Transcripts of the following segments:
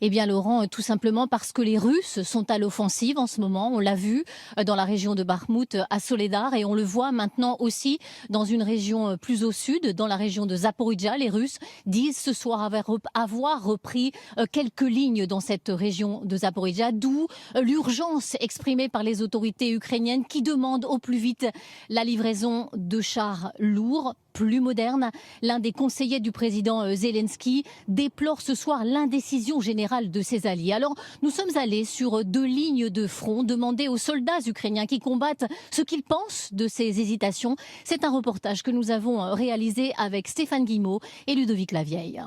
Eh bien Laurent, tout simplement parce que les Russes sont à l'offensive en ce moment. On l'a vu dans la région de Bakhmout à Soledar et on le voit maintenant aussi dans une région plus au sud, dans la région de Zaporijia. Les Russes disent ce soir avoir repris quelques lignes dans cette région de Zaporijia, d'où l'urgence exprimée par les autorités ukrainiennes qui demandent au plus vite la livraison de chars lourds, plus modernes. L'un des conseillers du président Zelensky déplore ce soir l'indécision générale de ses alliés. Alors, nous sommes allés sur 2 lignes de front, demander aux soldats ukrainiens qui combattent ce qu'ils pensent de ces hésitations. C'est un reportage que nous avons réalisé avec Stéphane Guillemot et Ludovic Lavieille.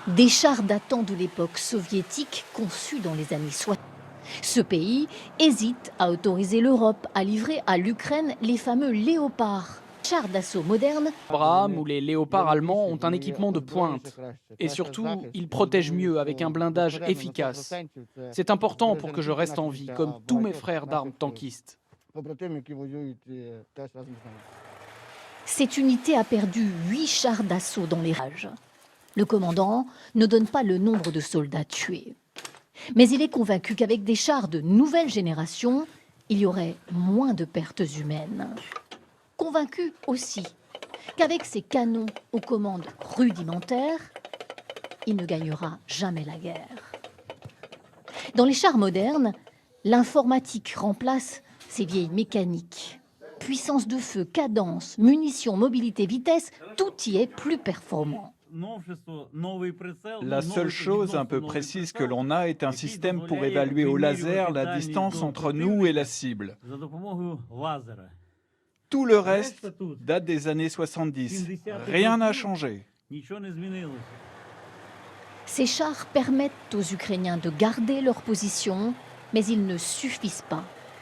Des chars datant de l'époque soviétique conçus dans les années 60. Ce pays hésite à autoriser l'Europe à livrer à l'Ukraine les fameux léopards. Chars d'assaut modernes. Abraham ou les léopards allemands ont un équipement de pointe. Et surtout, ils protègent mieux avec un blindage efficace. C'est important pour que je reste en vie, comme tous mes frères d'armes tankistes. Cette unité a perdu 8 chars d'assaut dans les rages. Le commandant ne donne pas le nombre de soldats tués. Mais il est convaincu qu'avec des chars de nouvelle génération, il y aurait moins de pertes humaines. Convaincu aussi qu'avec ces canons aux commandes rudimentaires, il ne gagnera jamais la guerre. Dans les chars modernes, l'informatique remplace ces vieilles mécaniques. Puissance de feu, cadence, munitions, mobilité, vitesse, tout y est plus performant. La seule chose un peu précise que l'on a est un système pour évaluer au laser la distance entre nous et la cible. Tout le reste date des années 70. Rien n'a changé. Ces chars permettent aux Ukrainiens de garder leur position, mais ils ne suffisent pas.